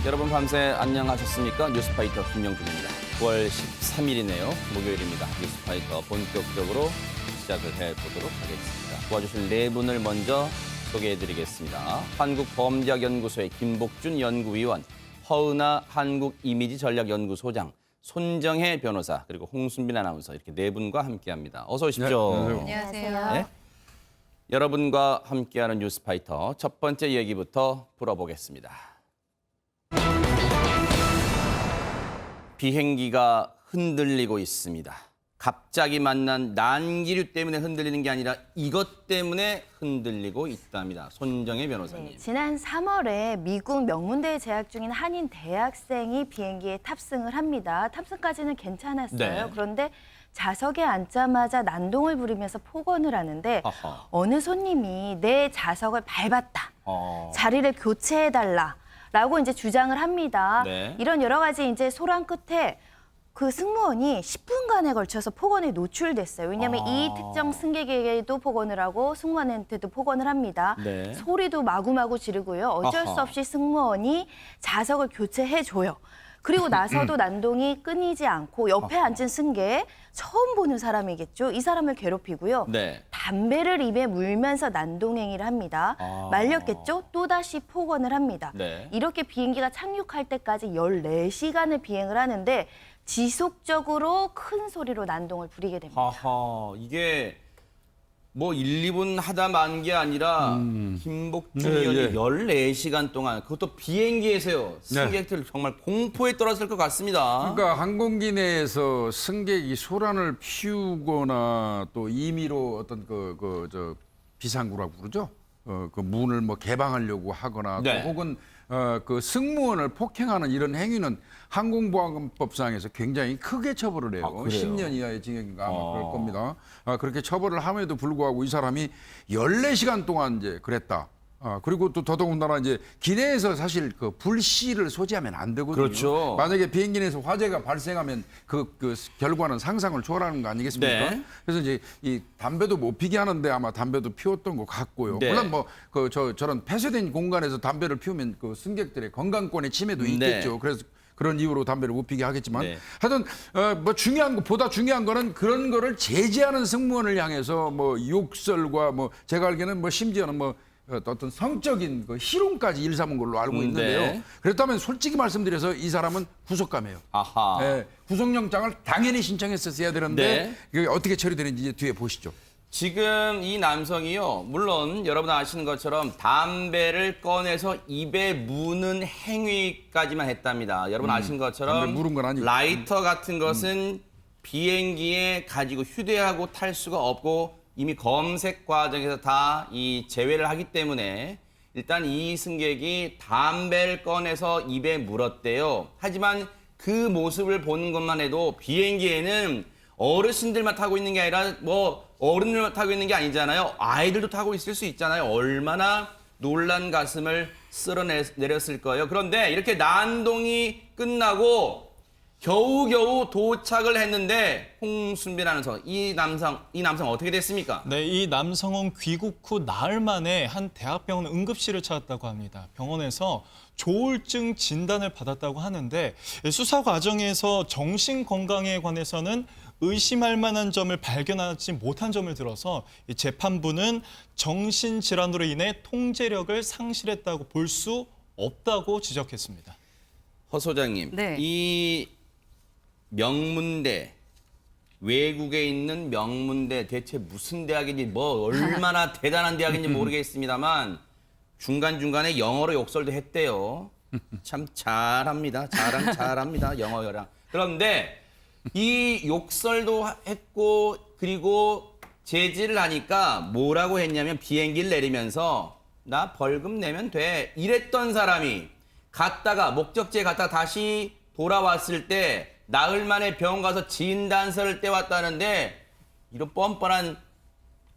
여러분 밤새 안녕하셨습니까? 뉴스파이터 김영준입니다. 9월 13일이네요. 목요일입니다. 뉴스파이터 본격적으로 시작을 해보도록 하겠습니다. 도와주실 네 분을 먼저 소개해드리겠습니다. 한국범죄학연구소의 김복준 연구위원, 허은하 한국이미지전략연구소장, 손정혜 변호사, 그리고 홍순빈 아나운서 이렇게 네 분과 함께합니다. 어서 오십시오. 네, 안녕하세요. 네? 여러분과 함께하는 뉴스파이터 첫 번째 얘기부터 풀어보겠습니다. 비행기가 흔들리고 있습니다. 갑자기 만난 난기류 때문에 흔들리는 게 아니라 이것 때문에 흔들리고 있답니다. 손정혜 변호사님. 네, 지난 3월에 미국 명문대에 재학 중인 한인 대학생이 비행기에 탑승을 합니다. 탑승까지는 괜찮았어요. 네. 그런데 좌석에 앉자마자 난동을 부리면서 폭언을 하는데 아하. 어느 손님이 내 좌석을 밟았다. 자리를 교체해달라라고 이제 주장을 합니다. 네. 이런 여러 가지 이제 소란 끝에 그 승무원이 10분간에 걸쳐서 폭언에 노출됐어요. 왜냐하면 이 특정 승객에게도 폭언을 하고 승무원한테도 폭언을 합니다. 네. 소리도 마구마구 지르고요. 어쩔 수 아하. 없이 승무원이 좌석을 교체해줘요. 그리고 나서도 난동이 끊이지 않고 옆에 앉은 승객, 처음 보는 사람이겠죠. 이 사람을 괴롭히고요. 네. 담배를 입에 물면서 난동행위를 합니다. 말렸겠죠? 또다시 폭언을 합니다. 네. 이렇게 비행기가 착륙할 때까지 14시간을 비행을 하는데 지속적으로 큰 소리로 난동을 부리게 됩니다. 하하, 이게 뭐 1, 2분 하다 만 게 아니라 김복준 네, 의원이 예. 14시간 동안 그것도 비행기에서요. 승객들 정말 공포에 떨었을 것 같습니다. 그러니까 항공기 내에서 승객이 소란을 피우거나 또 임의로 어떤 저 비상구라고 그러죠. 그 문을 뭐 개방하려고 하거나 네. 또 혹은 그 승무원을 폭행하는 이런 행위는 항공보안법상에서 굉장히 크게 처벌을 해요. 아, 그래요? 10년 이하의 징역인가 아마 그럴 겁니다. 그렇게 처벌을 함에도 불구하고 이 사람이 14시간 동안 이제 그랬다. 그리고 또 더더군다나 이제 기내에서 사실 그 불씨를 소지하면 안 되거든요. 그렇죠. 만약에 비행기 내에서 화재가 발생하면 그 결과는 상상을 초월하는 거 아니겠습니까? 네. 그래서 이제 이 담배도 못 피게 하는데 아마 담배도 피웠던 것 같고요. 네. 물론 뭐 저런 폐쇄된 공간에서 담배를 피우면 그 승객들의 건강권의 침해도 있겠죠. 네. 그래서 그런 이유로 담배를 못 피게 하겠지만 네. 하여튼 뭐 보다 중요한 거는 그런 거를 제지하는 승무원을 향해서 뭐 욕설과 뭐 제가 알기에는 뭐 심지어는 뭐 어떤 성적인 그 희롱까지 일삼은 걸로 알고 있는데요. 네. 그렇다면 솔직히 말씀드려서 이 사람은 구속감이에요. 아하. 네, 구속영장을 당연히 신청했었어야 되는데 네. 그게 어떻게 처리되는지 이제 뒤에 보시죠. 지금 이 남성이요. 물론 여러분 아시는 것처럼 담배를 꺼내서 입에 무는 행위까지만 했답니다. 여러분 아시는 것처럼 담배 물은 건 아니고. 라이터 같은 것은 비행기에 가지고 휴대하고 탈 수가 없고 이미 검색 과정에서 다 이 제외를 하기 때문에 일단 이 승객이 담배를 꺼내서 입에 물었대요. 하지만 그 모습을 보는 것만 해도 비행기에는 어르신들만 타고 있는 게 아니라 뭐 어른들만 타고 있는 게 아니잖아요. 아이들도 타고 있을 수 있잖아요. 얼마나 놀란 가슴을 쓸어내렸을 거예요. 그런데 이렇게 난동이 끝나고 겨우겨우 도착을 했는데 홍순빈 아나운서, 이 남성 어떻게 됐습니까? 네, 이 남성은 귀국 후 나흘 만에 한 대학병원 응급실을 찾았다고 합니다. 병원에서 조울증 진단을 받았다고 하는데 수사 과정에서 정신 건강에 관해서는 의심할 만한 점을 발견하지 못한 점을 들어서 이 재판부는 정신질환으로 인해 통제력을 상실했다고 볼 수 없다고 지적했습니다. 허 소장님, 네. 이 명문대, 외국에 있는 명문대 대체 무슨 대학인지 뭐 얼마나 대단한 대학인지 모르겠습니다만 중간중간에 영어로 욕설도 했대요. 참 잘합니다. 잘합니다. 영어랑. 그런데 이 욕설도 했고 그리고 제지를 하니까 뭐라고 했냐면 비행기를 내리면서 나 벌금 내면 돼. 이랬던 사람이 갔다가 목적지에 갔다가 다시 돌아왔을 때 나흘 만에 병원 가서 진단서를 떼왔다는데 이런 뻔뻔한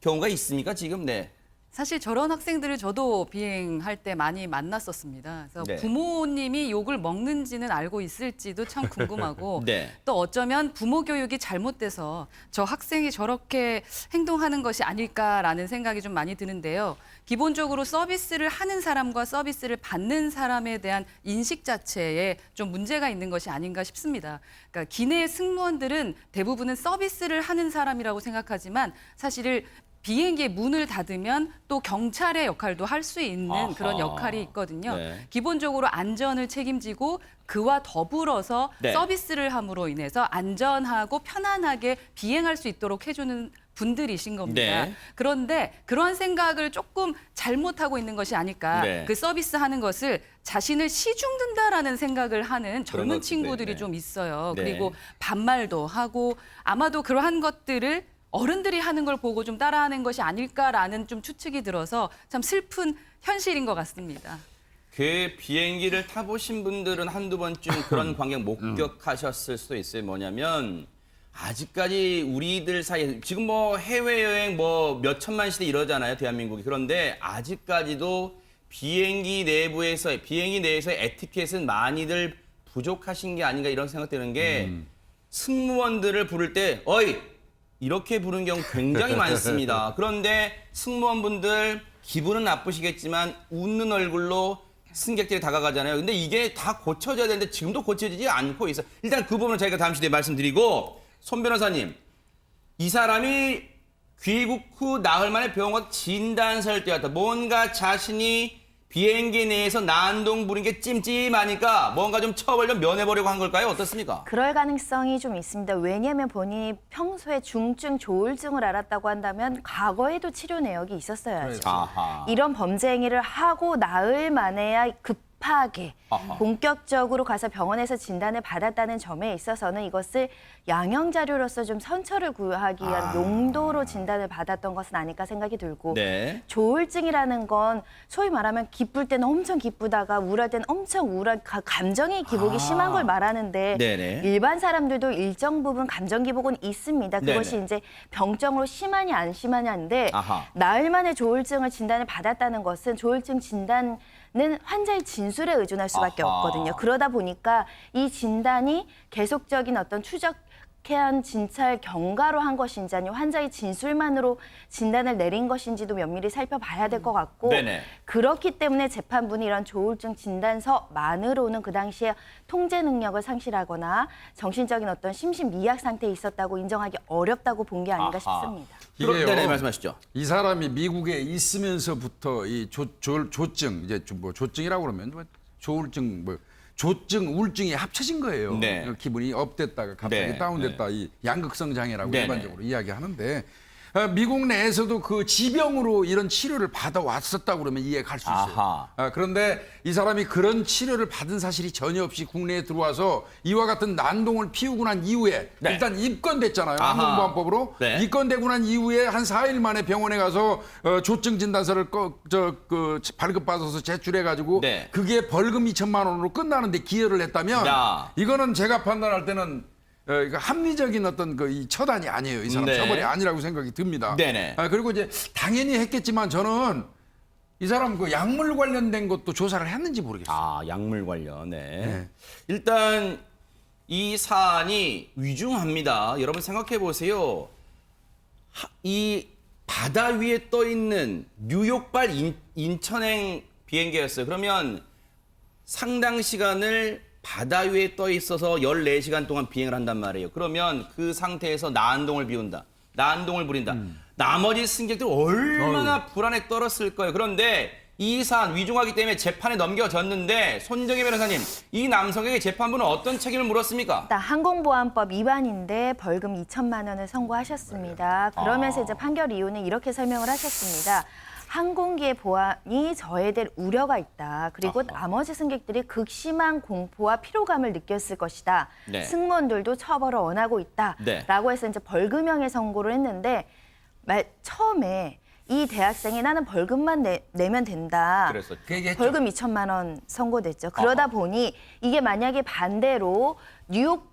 경우가 있습니까 지금? 네. 사실 저런 학생들을 저도 비행할 때 많이 만났었습니다. 그래서 네. 부모님이 욕을 먹는지는 알고 있을지도 참 궁금하고 네. 또 어쩌면 부모 교육이 잘못돼서 저 학생이 저렇게 행동하는 것이 아닐까라는 생각이 좀 많이 드는데요. 기본적으로 서비스를 하는 사람과 서비스를 받는 사람에 대한 인식 자체에 좀 문제가 있는 것이 아닌가 싶습니다. 그러니까 기내 승무원들은 대부분은 서비스를 하는 사람이라고 생각하지만 사실 비행기의 문을 닫으면 또 경찰의 역할도 할 수 있는 아하. 그런 역할이 있거든요. 네. 기본적으로 안전을 책임지고 그와 더불어서 네. 서비스를 함으로 인해서 안전하고 편안하게 비행할 수 있도록 해주는 분들이신 겁니다. 네. 그런데 그런 생각을 조금 잘못하고 있는 것이 아닐까. 네. 그 서비스하는 것을 자신을 시중든다라는 생각을 하는 그런 젊은 것도 친구들이 네. 좀 있어요. 네. 그리고 반말도 하고 아마도 그러한 것들을 어른들이 하는 걸 보고 좀 따라하는 것이 아닐까라는 좀 추측이 들어서 참 슬픈 현실인 것 같습니다. 그 비행기를 타보신 분들은 한두 번쯤 그런 광경 목격하셨을 수도 있어요. 뭐냐면 아직까지 우리들 사이에 지금 뭐 해외여행 뭐 몇 천만 시대 이러잖아요. 대한민국이. 그런데 아직까지도 비행기 내에서의 에티켓은 많이들 부족하신 게 아닌가 이런 생각 드는 게 승무원들을 부를 때 어이 이렇게 부르는 경우 굉장히 많습니다. 그런데 승무원분들 기분은 나쁘시겠지만 웃는 얼굴로 승객들이 다가가잖아요. 근데 이게 다 고쳐져야 되는데 지금도 고쳐지지 않고 있어요. 일단 그 부분은 저희가 다음 시대에 말씀드리고 손 변호사님, 이 사람이 귀국 후 나흘 만에 병원 가서 진단서를 떼었다. 뭔가 자신이 비행기 내에서 난동 부린 게 찜찜하니까 뭔가 좀 처벌 좀 면해보려고 한 걸까요? 어떻습니까? 그럴 가능성이 좀 있습니다. 왜냐하면 본인이 평소에 중증 조울증을 앓았다고 한다면 과거에도 치료 내역이 있었어야죠. 아하. 이런 범죄 행위를 하고 나흘 만에야 급하게 아하. 본격적으로 가서 병원에서 진단을 받았다는 점에 있어서는 이것을 양형 자료로서 좀 선처를 구하기 위한 용도로 진단을 받았던 것은 아닐까 생각이 들고 네. 조울증이라는 건 소위 말하면 기쁠 때는 엄청 기쁘다가 우울할 때는 엄청 우울한 감정의 기복이 심한 걸 말하는데 네네. 일반 사람들도 일정 부분 감정 기복은 있습니다. 그것이 네네. 이제 병적으로 심하냐 안 심하냐인데 아하. 나흘 만에 조울증을 진단을 받았다는 것은 조울증 진단은 환자의 진술에 의존할 수밖에 아하. 없거든요. 그러다 보니까 이 진단이 계속적인 어떤 추적해한 진찰 경과로 한 것인지 아니면 환자의 진술만으로 진단을 내린 것인지도 면밀히 살펴봐야 될 것 같고 네네. 그렇기 때문에 재판부는 이런 조울증 진단서만으로는 그 당시에 통제 능력을 상실하거나 정신적인 어떤 심신미약 상태에 있었다고 인정하기 어렵다고 본 게 아닌가 아하. 싶습니다. 이게요. 네네, 말씀하시죠. 이 사람이 미국에 있으면서부터 이 조증 이제 뭐 조증이라고 그러면 뭐 조울증 뭐 조증 우울증이 합쳐진 거예요. 네. 기분이 업됐다가 갑자기 네, 다운됐다 이 양극성 장애라고 네네. 일반적으로 이야기하는데 미국 내에서도 그 지병으로 이런 치료를 받아왔었다고 그러면 이해할 수 있어요. 아하. 그런데 이 사람이 그런 치료를 받은 사실이 전혀 없이 국내에 들어와서 이와 같은 난동을 피우고 난 이후에 네. 일단 입건됐잖아요. 아하. 항공보안법으로. 네. 입건되고 난 이후에 한 4일 만에 병원에 가서 조증 진단서를 발급받아서 제출해가지고 네. 그게 벌금 2천만 원으로 끝나는데 기여를 했다면 야. 이거는 제가 판단할 때는 이거 합리적인 어떤 이 처단이 아니에요. 이 사람 네. 처벌이 아니라고 생각이 듭니다. 네네. 그리고 이제 당연히 했겠지만 저는 이 사람 그 약물 관련된 것도 조사를 했는지 모르겠어요. 아, 약물 관련. 네. 네. 일단 이 사안이 위중합니다. 여러분 생각해 보세요. 이 바다 위에 떠 있는 뉴욕발 인천행 비행기였어요. 그러면 상당 시간을 바다 위에 떠 있어서 14시간 동안 비행을 한단 말이에요. 그러면 그 상태에서 난동을 비운다. 난동을 부린다. 나머지 승객들 얼마나 불안에 떨었을 거예요. 그런데 이 사안 위중하기 때문에 재판에 넘겨졌는데 손정혜 변호사님, 이 남성에게 재판부는 어떤 책임을 물었습니까? 일단 항공보안법 위반인데 벌금 2천만 원을 선고하셨습니다. 그러면서 이제 판결 이유는 이렇게 설명을 하셨습니다. 항공기의 보안이 저해될 우려가 있다. 그리고 나머지 승객들이 극심한 공포와 피로감을 느꼈을 것이다. 네. 승무원들도 처벌을 원하고 있다. 네. 라고 해서 이제 벌금형에 선고를 했는데 처음에 이 대학생이 나는 벌금만 내면 된다. 그랬었죠. 그 얘기했죠. 벌금 2천만 원 선고됐죠. 그러다 보니 이게 만약에 반대로 뉴욕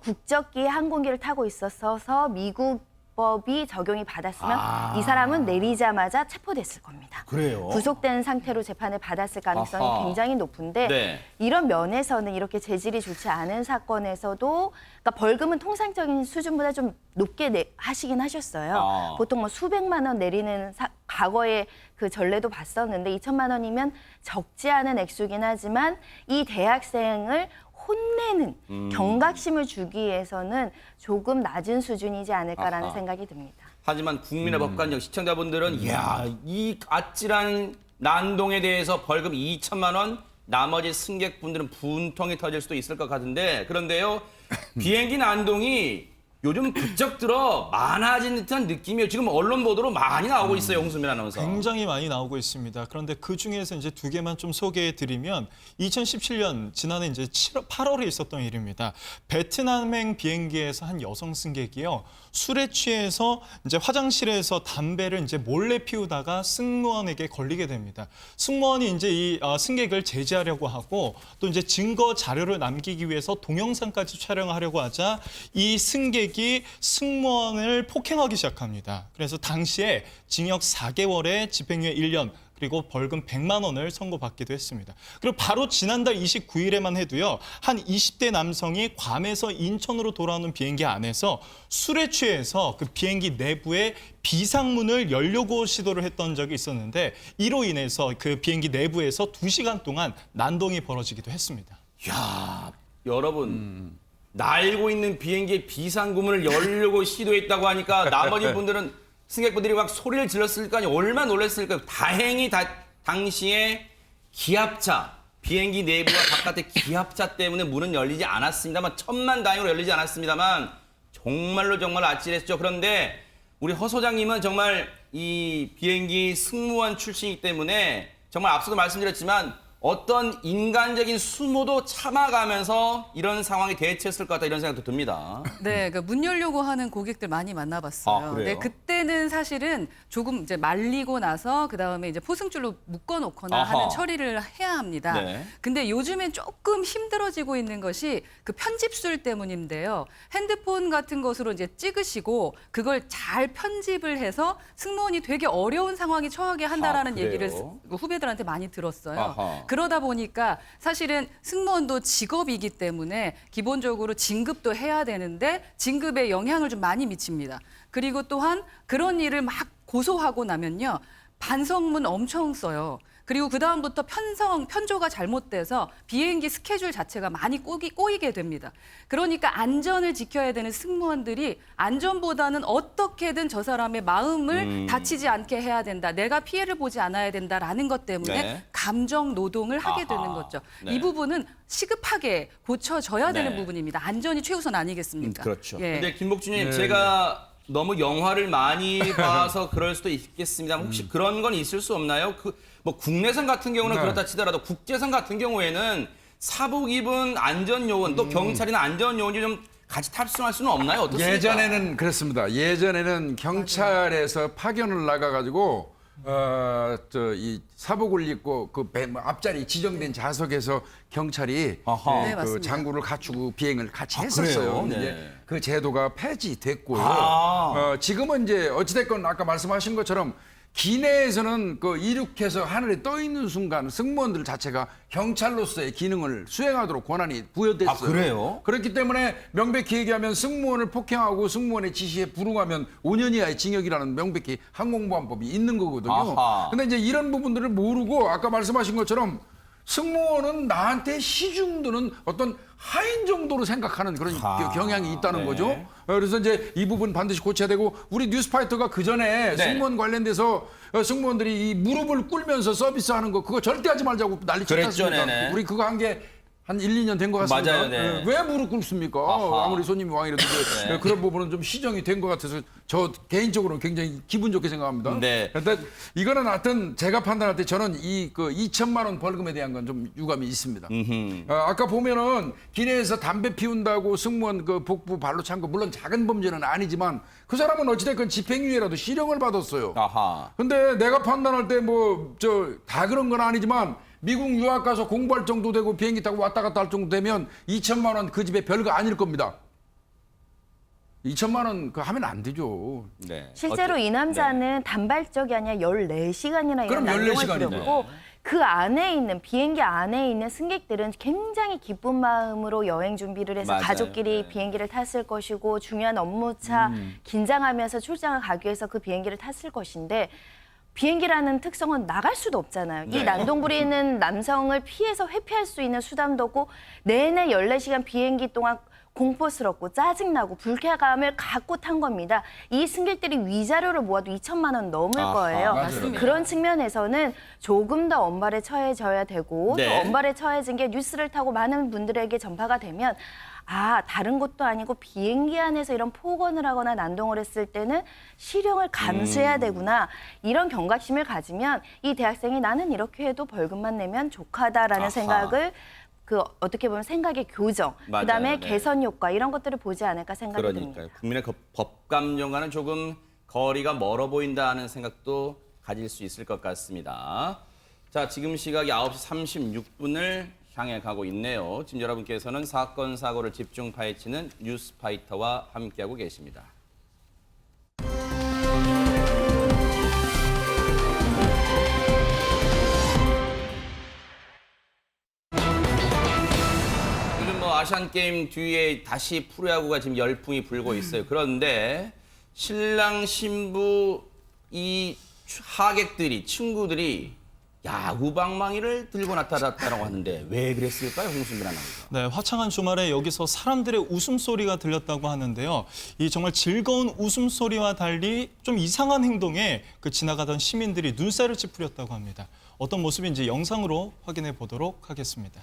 국적기의 항공기를 타고 있어서 미국 법이 적용이 받았으면 이 사람은 내리자마자 체포됐을 겁니다. 그래요? 구속된 상태로 재판을 받았을 가능성이 아하. 굉장히 높은데 네. 이런 면에서는 이렇게 재질이 좋지 않은 사건에서도 그러니까 벌금은 통상적인 수준보다 좀 높게 하시긴 하셨어요. 아. 보통 뭐 수백만 원 내리는 과거에 그 전례도 봤었는데 2천만 원이면 적지 않은 액수긴 하지만 이 대학생을 혼내는 경각심을 주기 위해서는 조금 낮은 수준이지 않을까라는 아하. 생각이 듭니다. 하지만 국민의 법관적 시청자분들은 이야, 이 아찔한 난동에 대해서 벌금 2천만 원, 나머지 승객분들은 분통이 터질 수도 있을 것 같은데 그런데요. 비행기 난동이 요즘 부쩍 들어 많아진 듯한 느낌이에요. 지금 언론 보도로 많이 나오고 있어요, 홍수민 아나운서. 굉장히 많이 나오고 있습니다. 그런데 그 중에서 이제 두 개만 좀 소개해 드리면 2017년 지난해 이제 8월에 있었던 일입니다. 베트남행 비행기에서 한 여성 승객이요. 술에 취해서 이제 화장실에서 담배를 이제 몰래 피우다가 승무원에게 걸리게 됩니다. 승무원이 이제 이 승객을 제지하려고 하고 또 이제 증거 자료를 남기기 위해서 동영상까지 촬영하려고 하자 이 승객이 승무원을 폭행하기 시작합니다. 그래서 당시에 징역 4개월에 집행유예 1년 그리고 벌금 100만 원을 선고받기도 했습니다. 그리고 바로 지난달 29일에만 해도요. 한 20대 남성이 괌에서 인천으로 돌아오는 비행기 안에서 술에 취해서 그 비행기 내부에 비상문을 열려고 시도를 했던 적이 있었는데 이로 인해서 그 비행기 내부에서 2시간 동안 난동이 벌어지기도 했습니다. 야, 여러분. 날고 있는 비행기의 비상구문을 열려고 시도했다고 하니까 나머지 분들은 승객분들이 막 소리를 질렀을 거 아니에요. 얼마나 놀랐을까요? 다행히 당시에 기압차, 비행기 내부와 바깥의 기압차 때문에 문은 열리지 않았습니다만 천만다행으로 열리지 않았습니다만 정말 아찔했죠. 그런데 우리 허 소장님은 정말 이 비행기 승무원 출신이기 때문에 정말 앞서도 말씀드렸지만 어떤 인간적인 수모도 참아가면서 이런 상황에 대처했을 것 같다 이런 생각도 듭니다. 네, 그러니까 문 열려고 하는 고객들 많이 만나봤어요. 아, 그래요? 네, 그때는 사실은 조금 이제 말리고 나서 그 다음에 이제 포승줄로 묶어놓거나 아하. 하는 처리를 해야 합니다. 네. 근데 요즘엔 조금 힘들어지고 있는 것이 그 편집술 때문인데요. 핸드폰 같은 것으로 이제 찍으시고 그걸 잘 편집을 해서 승무원이 되게 어려운 상황에 처하게 한다라는 그래요? 얘기를 후배들한테 많이 들었어요. 아하. 그러다 보니까 사실은 승무원도 직업이기 때문에 기본적으로 진급도 해야 되는데 진급에 영향을 좀 많이 미칩니다. 그리고 또한 그런 일을 막 고소하고 나면요. 반성문 엄청 써요. 그리고 그다음부터 편조가 잘못돼서 비행기 스케줄 자체가 많이 꼬이게 됩니다. 그러니까 안전을 지켜야 되는 승무원들이 안전보다는 어떻게든 저 사람의 마음을 다치지 않게 해야 된다. 내가 피해를 보지 않아야 된다라는 것 때문에 네. 감정 노동을 하게 아하. 되는 거죠. 네. 이 부분은 시급하게 고쳐져야 되는 네. 부분입니다. 안전이 최우선 아니겠습니까? 그렇죠. 예. 근데 김복준님 네. 제가 너무 영화를 많이 봐서 그럴 수도 있겠습니다만 혹시 그런 건 있을 수 없나요? 뭐 국내선 같은 경우는 네. 그렇다 치더라도 국제선 같은 경우에는 사복 입은 안전요원 또 경찰이나 안전요원이 좀 같이 탑승할 수는 없나요? 어떻습니까? 예전에는 그렇습니다. 예전에는 경찰에서 파견을 나가가지고 이 사복을 입고 그 앞자리 지정된 좌석에서 경찰이 아하. 네, 그 맞습니다. 장구를 갖추고 비행을 같이 아, 했었어요. 그래요? 이제 네. 그 제도가 폐지됐고요. 아. 지금은 이제 어찌됐건 아까 말씀하신 것처럼 기내에서는 그 이륙해서 하늘에 떠 있는 순간 승무원들 자체가 경찰로서의 기능을 수행하도록 권한이 부여됐어요. 아, 그래요? 그렇기 때문에 명백히 얘기하면 승무원을 폭행하고 승무원의 지시에 불응하면 5년 이하의 징역이라는 명백히 항공보안법이 있는 거거든요. 아하. 근데 이제 이런 부분들을 모르고 아까 말씀하신 것처럼 승무원은 나한테 시중드는 어떤 하인 정도로 생각하는 그런 경향이 있다는 네. 거죠. 그래서 이제 이 부분 반드시 고쳐야 되고 우리 뉴스파이터가 그 전에 네. 승무원 관련돼서 승무원들이 이 무릎을 꿇으면서 서비스하는 거 그거 절대 하지 말자고 난리 그랬죠, 쳤습니다. 네네. 우리 그거 한 게 한 1, 2년 된 것 같습니다. 맞아요, 네. 왜 무릎 꿇습니까? 아하. 아무리 손님이 왕이라도 네. 그런 부분은 좀 시정이 된 것 같아서 저 개인적으로 굉장히 기분 좋게 생각합니다. 네. 일단 이거는 하여튼 제가 판단할 때 저는 이 그 2천만 원 벌금에 대한 건 좀 유감이 있습니다. 아까 보면은 기내에서 담배 피운다고 승무원 그 복부 발로 찬 거 물론 작은 범죄는 아니지만 그 사람은 어찌됐건 집행유예라도 실형을 받았어요. 아하. 근데 내가 판단할 때 뭐 다 그런 건 아니지만 미국 유학 가서 공부할 정도 되고 비행기 타고 왔다 갔다 할 정도 되면 2천만 원 그 집에 별거 아닐 겁니다. 2천만 원 그 하면 안 되죠. 네. 실제로 이 남자는 단발적이 아니라 14시간이나 이런 그럼 난동을 14시간이네. 부렸고 그 안에 있는 비행기 안에 있는 승객들은 굉장히 기쁜 마음으로 여행 준비를 해서 맞아요. 가족끼리 네. 비행기를 탔을 것이고 중요한 업무차 긴장하면서 출장을 가기 위해서 그 비행기를 탔을 것인데 비행기라는 특성은 나갈 수도 없잖아요. 네. 이 난동 부리는 남성을 피해서 회피할 수 있는 수단도 없고 내내 14시간 비행기 동안 공포스럽고 짜증나고 불쾌감을 갖고 탄 겁니다. 이 승객들이 위자료를 모아도 2천만 원 넘을 아하, 거예요. 맞습니다. 그런 측면에서는 조금 더 엄발에 처해져야 되고 네. 또 엄발에 처해진 게 뉴스를 타고 많은 분들에게 전파가 되면 다른 곳도 아니고 비행기 안에서 이런 폭언을 하거나 난동을 했을 때는 실형을 감수해야 되구나. 이런 경각심을 가지면 이 대학생이 나는 이렇게 해도 벌금만 내면 족하다라는 아하. 생각을 어떻게 보면 생각의 교정, 맞아요. 그다음에 네. 개선 효과 이런 것들을 보지 않을까 생각이 듭니다. 그러니까요. 국민의 법감정과는 조금 거리가 멀어 보인다는 생각도 가질 수 있을 것 같습니다. 자, 지금 시각이 9시 36분을 향해 가고 있네요. 지금 여러분께서는 사건, 사고를 집중 파헤치는 뉴스파이터와 함께하고 계십니다. 요즘 아시안게임 뒤에 다시 프로야구가 지금 열풍이 불고 있어요. 그런데 신랑 신부 이 하객들이 친구들이 야구 방망이를 들고 나타났다고 하는데 왜 그랬을까요, 홍순빈 아나운서? 네, 화창한 주말에 여기서 사람들의 웃음소리가 들렸다고 하는데요. 이 정말 즐거운 웃음소리와 달리 좀 이상한 행동에 그 지나가던 시민들이 눈살을 찌푸렸다고 합니다. 어떤 모습인지 영상으로 확인해 보도록 하겠습니다.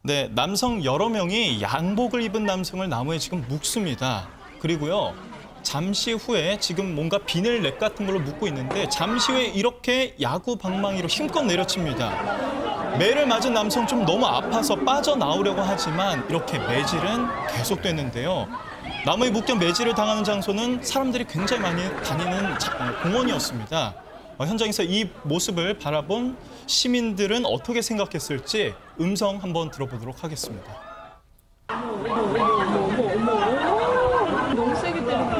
네, 남성 여러 명이 양복을 입은 남성을 나무에 지금 묶습니다. 그리고요, 잠시 후에 지금 뭔가 비늘 랩 같은 걸로 묶고 있는데 잠시 후에 이렇게 야구 방망이로 힘껏 내려칩니다. 매를 맞은 남성 좀 너무 아파서 빠져나오려고 하지만 이렇게 매질은 계속되는데요. 나무에 묶여 매질을 당하는 장소는 사람들이 굉장히 많이 다니는 공원이었습니다. 현장에서 이 모습을 바라본 시민들은 어떻게 생각했을지 음성 한번 들어보도록 하겠습니다. 너무 세게 때린다.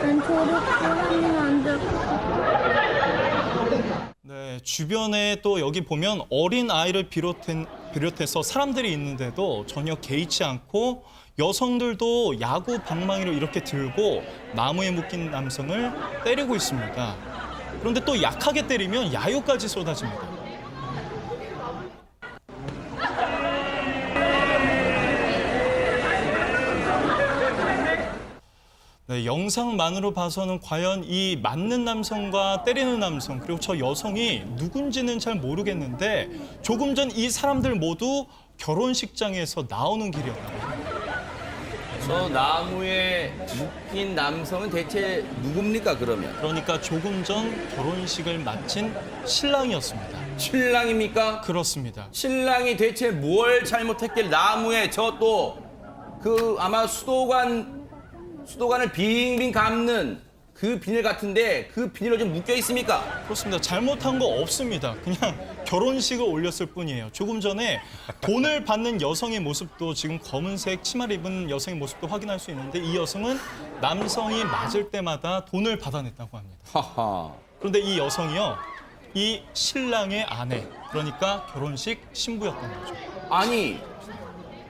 난 저렇게 하면 안 될 것 같아. 네, 주변에 또 여기 보면 어린 아이를 비롯해서 사람들이 있는데도 전혀 개의치 않고 여성들도 야구 방망이를 이렇게 들고 나무에 묶인 남성을 때리고 있습니다. 그런데 또 약하게 때리면 야유까지 쏟아집니다. 네, 영상만으로 봐서는 과연 이 맞는 남성과 때리는 남성 그리고 저 여성이 누군지는 잘 모르겠는데 조금 전 이 사람들 모두 결혼식장에서 나오는 길이었다고 합니다. 저 나무에 묶인 남성은 대체 누굽니까, 그러면? 그러니까 조금 전 결혼식을 마친 신랑이었습니다. 신랑입니까? 그렇습니다. 신랑이 대체 뭘 잘못했길 나무에 저 또 아마 수도관을 빙빙 감는 그 비닐 같은데 그 비닐로 좀 묶여 있습니까? 그렇습니다. 잘못한 거 없습니다. 그냥 결혼식을 올렸을 뿐이에요. 조금 전에 돈을 받는 여성의 모습도 지금 검은색 치마를 입은 여성의 모습도 확인할 수 있는데 이 여성은 남성이 맞을 때마다 돈을 받아냈다고 합니다. 하하. 그런데 이 여성이요. 이 신랑의 아내, 그러니까 결혼식 신부였던 거죠. 아니,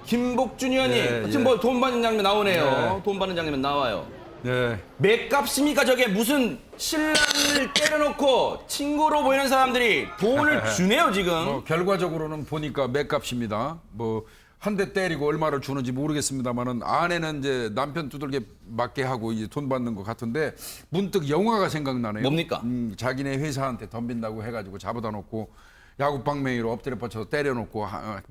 김복준 의원님, 예, 지금 예. 뭐 돈 받는 장면 나오네요. 네. 돈 받는 장면 나와요. 네. 맥값입니까 저게? 무슨 신랑을 때려놓고 친구로 보이는 사람들이 돈을 주네요 지금. 결과적으로는 보니까 맥값입니다. 한 대 때리고 얼마를 주는지 모르겠습니다만은 아내는 이제 남편 두들겨 맞게 하고 이제 돈 받는 것 같은데 문득 영화가 생각나네요. 뭡니까? 자기네 회사한테 덤빈다고 해가지고 잡아다 놓고 야구 방망이로 엎드려 뻗쳐서 때려놓고 한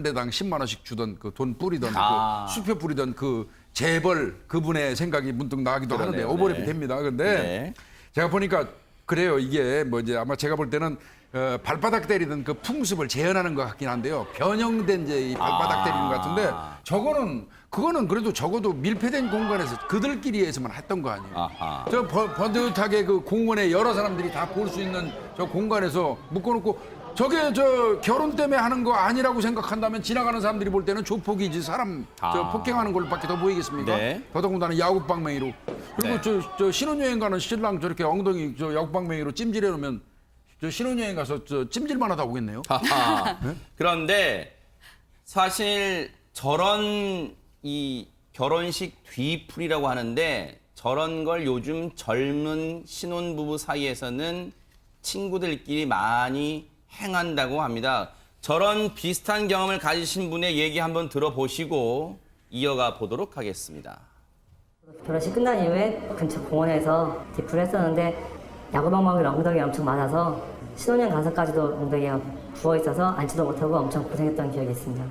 대당 10만 원씩 주던 그 돈 뿌리던 그 수표 뿌리던 그 재벌 그분의 생각이 문득 나기도 그러네요. 하는데 오버랩이 네. 됩니다. 근데 네. 제가 보니까 그래요. 이게 이제 아마 제가 볼 때는 발바닥 때리던 그 풍습을 재현하는 것 같긴 한데요. 변형된 이제 이 발바닥 때리는 것 같은데 그거는 그래도 적어도 밀폐된 공간에서 그들끼리에서만 했던 거 아니에요. 아하. 저 번듯하게 그 공원에 여러 사람들이 다 볼 수 있는 저 공간에서 묶어놓고 저게 저 결혼 때문에 하는 거 아니라고 생각한다면 지나가는 사람들이 볼 때는 조폭이지 사람 저 폭행하는 걸로밖에 더 보이겠습니까? 네. 더더군다나 야구방맹이로. 그리고 네. 저 신혼여행 가는 신랑 저렇게 엉덩이 저 야구방맹이로 찜질해 놓으면 저 신혼여행 가서 저 찜질만 하다 오겠네요. 하하. 그런데 사실 저런 이 결혼식 뒤풀이라고 하는데 저런 걸 요즘 젊은 신혼부부 사이에서는 친구들끼리 많이 행한다고 합니다. 저런 비슷한 경험을 가지신 분의 얘기 한번 들어보시고 이어가 보도록 하겠습니다. 결혼식 끝난 이후에 근처 공원에서 디프를 했었는데 야구방망이로 엉덩이가 엄청 맞아서 신혼여행 가서까지도 엉덩이가 부어 있어서 앉지도 못하고 엄청 고생했던 기억이 있습니다.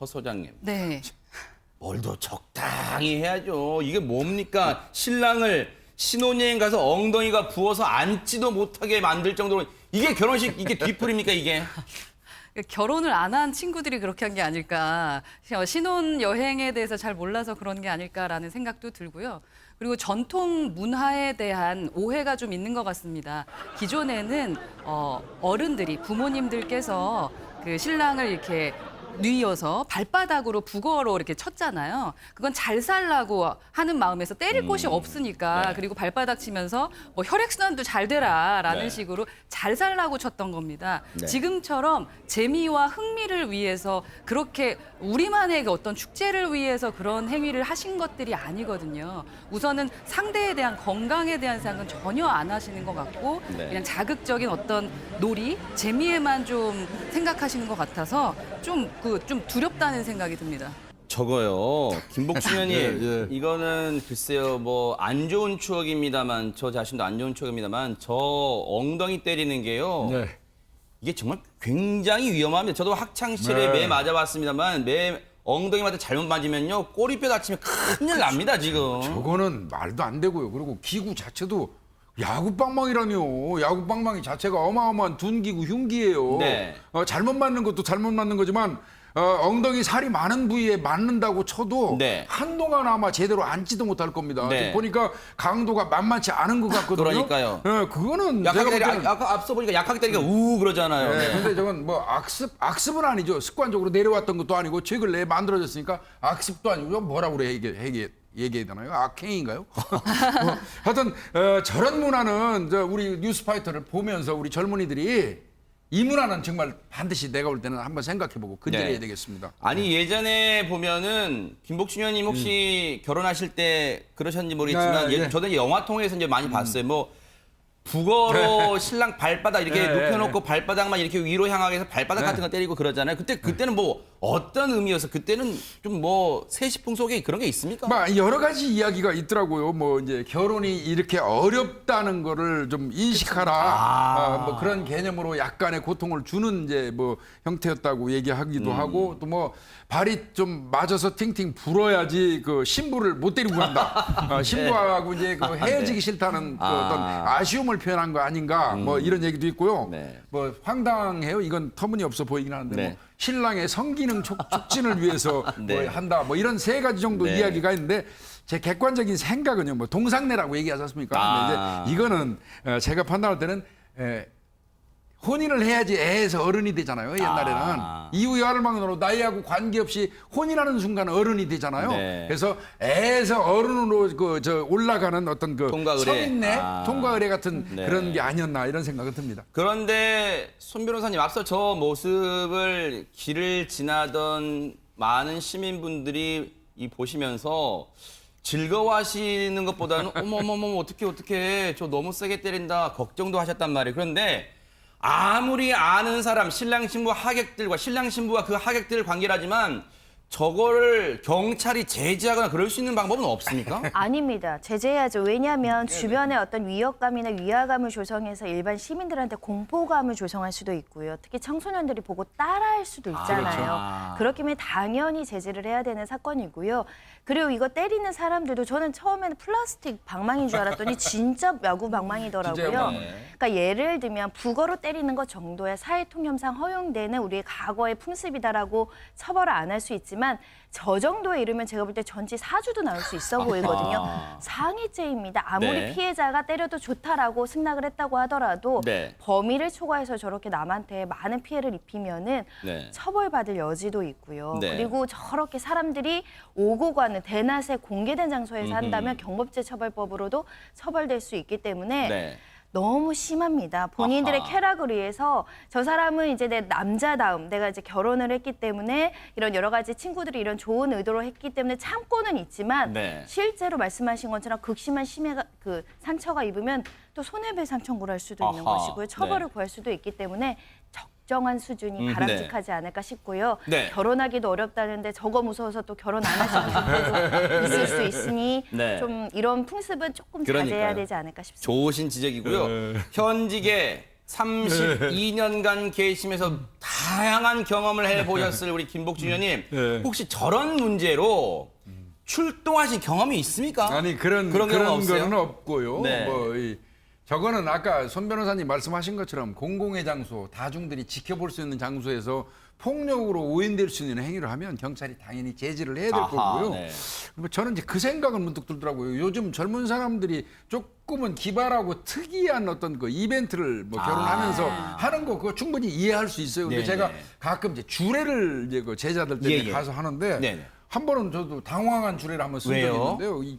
허 소장님. 네. 뭘 더 적당히 해야죠. 이게 뭡니까? 신랑을 신혼여행 가서 엉덩이가 부어서 앉지도 못하게 만들 정도로 이게 결혼식 이게 뒤풀입니까 이게? 결혼을 안 한 친구들이 그렇게 한 게 아닐까. 신혼 여행에 대해서 잘 몰라서 그런 게 아닐까라는 생각도 들고요. 그리고 전통 문화에 대한 오해가 좀 있는 것 같습니다. 기존에는 어른들이 부모님들께서 그 신랑을 이렇게 뉘어서 발바닥으로 북어로 이렇게 쳤잖아요. 그건 잘 살라고 하는 마음에서 때릴 곳이 없으니까 네. 그리고 발바닥 치면서 뭐 혈액순환도 잘 되라라는 네. 식으로 잘 살라고 쳤던 겁니다. 네. 지금처럼 재미와 흥미를 위해서 그렇게 우리만의 어떤 축제를 위해서 그런 행위를 하신 것들이 아니거든요. 우선은 상대에 대한 건강에 대한 생각은 전혀 안 하시는 것 같고 네. 그냥 자극적인 어떤 놀이, 재미에만 좀 생각하시는 것 같아서 좀 두렵다는 생각이 듭니다. 저거요. 김복춘 의원님 예. 이거는 글쎄요 뭐 안 좋은 추억입니다만 저 자신도 안 좋은 추억입니다만 저 엉덩이 때리는 게요. 네. 이게 정말 굉장히 위험합니다. 저도 학창 시절에 네. 매 맞아봤습니다만 매 엉덩이 맞아 잘못 맞으면요 꼬리뼈 다치면 큰일 납니다 지금. 저거는 말도 안 되고요. 그리고 기구 자체도 야구방망이라뇨. 야구방망이 자체가 어마어마한 둔기구 흉기예요. 네. 잘못 맞는 것도 잘못 맞는 거지만 엉덩이 살이 많은 부위에 맞는다고 쳐도 네. 한동안 아마 제대로 앉지도 못할 겁니다. 네. 지금 보니까 강도가 만만치 않은 것 같거든요. 그러니까요. 그거는 약하게 제가 볼 때리니까 때는 아까 앞서 보니까 약하게 때리니까 우 그러잖아요. 네, 네. 근데 저건 뭐 악습은 아니죠. 습관적으로 내려왔던 것도 아니고 최근 내에 만들어졌으니까 악습도 아니고 뭐라고 그래 얘기해야 되나요? 악행인가요? 하여튼 저런 문화는 우리 뉴스파이터를 보면서 우리 젊은이들이 이 문화는 정말 반드시 내가 볼 때는 한번 생각해보고 근절해야 네. 되겠습니다. 아니 예전에 보면은 김복춘 의원님 혹시 결혼하실 때 그러셨는지 모르겠지만 네, 네. 저도 영화 통해서 이제 많이 봤어요. 뭐 북어로 신랑 발바닥 이렇게 네, 눕혀놓고 네. 발바닥만 이렇게 위로 향하게 해서 발바닥 네. 같은 거 때리고 그러잖아요. 그때는 뭐 어떤 의미여서 그때는 좀 뭐 세시풍속에 그런 게 있습니까? 막 여러 가지 이야기가 있더라고요. 뭐 이제 결혼이 이렇게 어렵다는 거를 좀 인식하라. 뭐 그런 개념으로 약간의 고통을 주는 이제 뭐 형태였다고 얘기하기도 하고 또 뭐 발이 좀 맞아서 팅팅 불어야지 그 신부를 못 데리고 간다. 신부하고 이제 그 헤어지기 싫다는 그 어떤 아쉬움을 표현한 거 아닌가. 뭐 이런 얘기도 있고요. 네. 뭐 황당해요. 이건 터무니없어 보이긴 하는데 네. 뭐 신랑의 성기능 촉진을 위해서 네. 뭐 한다. 뭐 이런 세 가지 정도 네. 이야기가 있는데 제 객관적인 생각은요. 뭐 동상내라고 얘기하지 않습니까? 근데 이제 이거는 제가 판단할 때는 혼인을 해야지 애에서 어른이 되잖아요. 옛날에는 이후 여할망으로 나이하고 관계없이 혼인하는 순간 어른이 되잖아요. 네. 그래서 애에서 어른으로 올라가는 어떤 그 통과 의례. 성인내 통과 의례 같은 네. 그런 게 아니었나 이런 생각이 듭니다. 그런데 손 변호사님 앞서 저 모습을 길을 지나던 많은 시민분들이 보시면서 즐거워하시는 것보다는 어머머머 어떻게 저 너무 세게 때린다 걱정도 하셨단 말이에요. 그런데 아무리 아는 사람 신랑 신부 하객들과 신랑 신부와 그 하객들 관계라지만 저거를 경찰이 제지하거나 그럴 수 있는 방법은 없습니까? 아닙니다. 제재해야죠. 왜냐하면 주변에 어떤 위협감이나 위화감을 조성해서 일반 시민들한테 공포감을 조성할 수도 있고요. 특히 청소년들이 보고 따라할 수도 있잖아요. 그렇기 때문에 당연히 제재를 해야 되는 사건이고요. 그리고 이거 때리는 사람들도 저는 처음에는 플라스틱 방망이인 줄 알았더니 진짜 야구 방망이더라고요. 진짜요? 그러니까 예를 들면 북어로 때리는 것 정도의 사회통념상 허용되는 우리의 과거의 풍습이다라고 처벌을 안 할 수 있지만 모르겠지만 저 정도에 이르면 제가 볼 때 전치 4주도 나올 수 있어 보이거든요. 상해죄입니다. 아무리 네. 피해자가 때려도 좋다라고 승낙을 했다고 하더라도 네. 범위를 초과해서 저렇게 남한테 많은 피해를 입히면은 네. 처벌받을 여지도 있고요. 네. 그리고 저렇게 사람들이 오고 가는 대낮에 공개된 장소에서 한다면 경범죄 처벌법으로도 처벌될 수 있기 때문에 네. 너무 심합니다. 본인들의 아하. 쾌락을 위해서 저 사람은 이제 내 남자다움, 내가 이제 결혼을 했기 때문에 이런 여러 가지 친구들이 이런 좋은 의도로 했기 때문에 참고는 있지만 네. 실제로 말씀하신 것처럼 극심한 심해가 그 상처가 입으면 또 손해배상 청구를 할 수도 있는 아하. 것이고요. 처벌을 네. 구할 수도 있기 때문에 적정한 수준이 바람직하지 않을까 싶고요. 네. 결혼하기도 어렵다는데 저거 무서워서 또 결혼 안 하시는 분들도 있을 수 있으니 네. 좀 이런 풍습은 조금 자제해야 그러니까요. 되지 않을까 싶습니다. 좋으신 지적이고요. 현직에 32년간 계시면서 다양한 경험을 해보셨을 우리 김복준 의원님, 혹시 저런 문제로 출동하신 경험이 있습니까? 아니 그런 경우가 없어요? 거는 없고요. 네. 저거는 아까 손 변호사님 말씀하신 것처럼 공공의 장소, 다중들이 지켜볼 수 있는 장소에서 폭력으로 오인될 수 있는 행위를 하면 경찰이 당연히 제지를 해야 될 아하, 거고요. 네. 저는 이제 그 생각은 문득 들더라고요. 요즘 젊은 사람들이 조금은 기발하고 특이한 어떤 그 이벤트를 뭐 결혼하면서 하는 거 그거 충분히 이해할 수 있어요. 근데 네네. 제가 가끔 이제 주례를 이제 그 제자들 때문에 예, 예. 가서 하는데 네네. 한 번은 저도 당황한 주례를 한번 쓴 적이 왜요? 있는데요.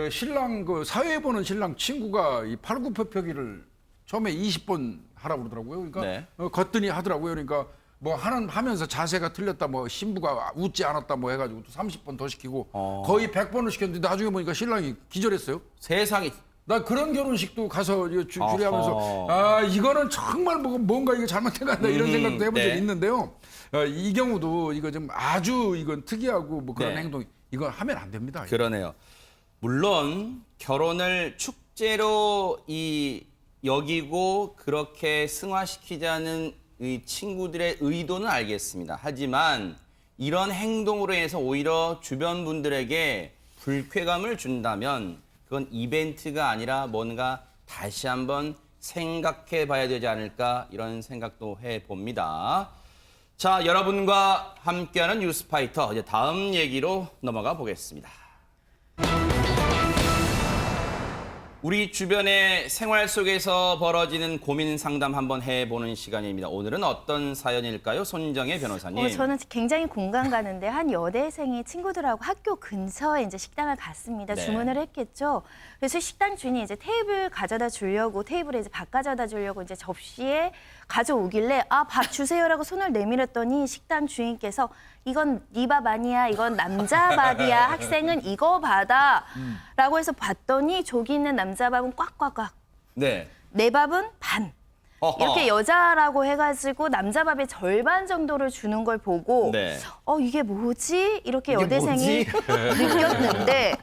신랑 그 사회 보는 신랑 친구가 이 팔굽혀펴기를 처음에 20번 하라고 그러더라고요. 그러니까 네. 걷더니 하더라고요. 그러니까 뭐 하면서 자세가 틀렸다, 뭐 신부가 웃지 않았다, 뭐 해가지고 또 30번 더 시키고 거의 100번을 시켰는데 나중에 보니까 신랑이 기절했어요. 세상에. 나 그런 결혼식도 가서 아하. 주례하면서 아 이거는 정말 뭔가 이거 잘못된 것 같다 이런 생각도 해본 적이 네. 있는데요. 이 경우도 이거 좀 아주 이건 특이하고 뭐 그런 네. 행동 이건 하면 안 됩니다. 그러네요. 물론 결혼을 축제로 여기고 그렇게 승화시키자는 이 친구들의 의도는 알겠습니다. 하지만 이런 행동으로 인해서 오히려 주변 분들에게 불쾌감을 준다면 그건 이벤트가 아니라 뭔가 다시 한번 생각해 봐야 되지 않을까 이런 생각도 해봅니다. 자, 여러분과 함께하는 뉴스파이터 이제 다음 얘기로 넘어가 보겠습니다. 우리 주변의 생활 속에서 벌어지는 고민 상담 한번 해보는 시간입니다. 오늘은 어떤 사연일까요? 손정혜 변호사님. 저는 굉장히 공감 가는데 한 여대생이 친구들하고 학교 근처에 이제 식당을 갔습니다. 네. 주문을 했겠죠. 그래서 식당 주인이 이제 테이블 가져다 주려고 테이블에 이제 밥 가져다 주려고 이제 접시에 가져오길래 밥 주세요라고 손을 내밀었더니 식당 주인께서 이건 네 밥 아니야. 이건 남자 밥이야. 학생은 이거 받아. 라고 해서 봤더니 저기 있는 남자 밥은 꽉꽉꽉. 네. 내 밥은 반. 어허. 이렇게 여자라고 해가지고 남자 밥의 절반 정도를 주는 걸 보고 네. 이게 뭐지? 이렇게 이게 여대생이 느꼈는데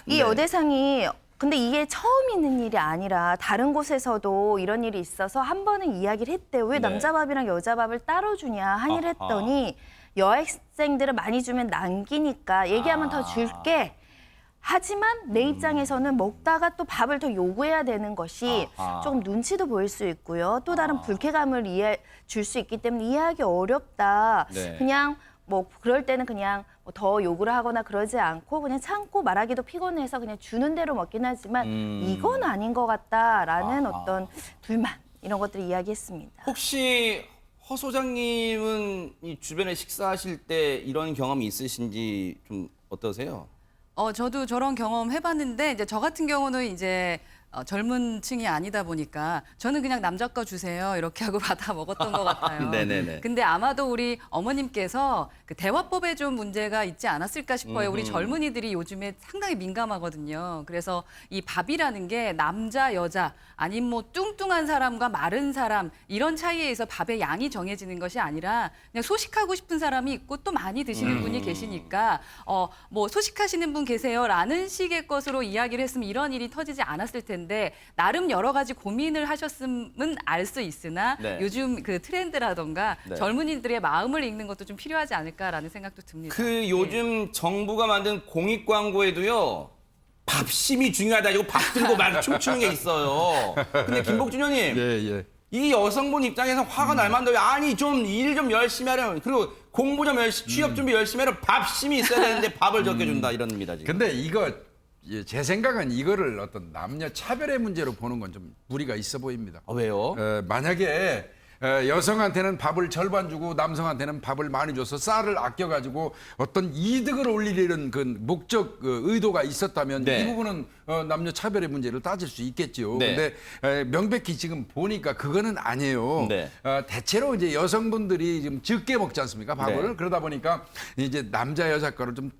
이 네. 여대생이 근데 이게 처음 있는 일이 아니라 다른 곳에서도 이런 일이 있어서 한 번은 이야기를 했대요. 왜 네. 남자 밥이랑 여자 밥을 따로 주냐 항의를 아하. 했더니 여학생들은 많이 주면 남기니까 얘기하면 더 줄게. 하지만 내 입장에서는 먹다가 또 밥을 더 요구해야 되는 것이 아하. 조금 눈치도 보일 수 있고요. 또 다른 불쾌감을 줄 수 있기 때문에 이해하기 어렵다. 네. 그냥 뭐 그럴 때는 그냥 더 요구를 하거나 그러지 않고 그냥 참고 말하기도 피곤해서 그냥 주는 대로 먹긴 하지만 이건 아닌 것 같다라는 아하. 어떤 불만 이런 것들을 이야기했습니다. 혹시 허 소장님은 이 주변에 식사하실 때 이런 경험이 있으신지 좀 어떠세요? 저도 저런 경험 해봤는데 이제 저 같은 경우는 이제 젊은 층이 아니다 보니까 저는 그냥 남자 거 주세요 이렇게 하고 받아 먹었던 것 같아요. 네네네. 근데 아마도 우리 어머님께서 그 대화법에 좀 문제가 있지 않았을까 싶어요. 우리 젊은이들이 요즘에 상당히 민감하거든요. 그래서 이 밥이라는 게 남자, 여자 아니면 뭐 뚱뚱한 사람과 마른 사람 이런 차이에 의해서 밥의 양이 정해지는 것이 아니라 그냥 소식하고 싶은 사람이 있고 또 많이 드시는 분이 계시니까 뭐 소식하시는 분 계세요라는 식의 것으로 이야기를 했으면 이런 일이 터지지 않았을 텐데 나름 여러 가지 고민을 하셨으면 알 수 있으나 네. 요즘 그 트렌드라던가 네. 젊은이들의 마음을 읽는 것도 좀 필요하지 않을까라는 생각도 듭니다. 그 요즘 정부가 만든 공익 광고에도요. 밥심이 중요하다. 이거 밥 들고 막 춤추는 게 있어요. 근데 김복준 의원님. 예. 이 여성분 입장에서 화가 날 만도 아니 좀 일 좀 열심히 하려면 그리고 공부 좀 열심히, 취업 준비 열심히 해라. 밥심이 있어야 되는데 밥을 적게 준다 이럽니다 지금. 근데 이거 제 생각은 이거를 어떤 남녀 차별의 문제로 보는 건 좀 무리가 있어 보입니다. 왜요? 만약에 여성한테는 밥을 절반 주고 남성한테는 밥을 많이 줘서 쌀을 아껴가지고 어떤 이득을 올리려는 그 목적 의도가 있었다면 네. 이 부분은 남녀 차별의 문제를 따질 수 있겠죠. 네. 근데 명백히 지금 보니까 그거는 아니에요. 네. 대체로 이제 여성분들이 지금 적게 먹지 않습니까? 밥을. 네. 그러다 보니까 이제 남자 여자 거를 좀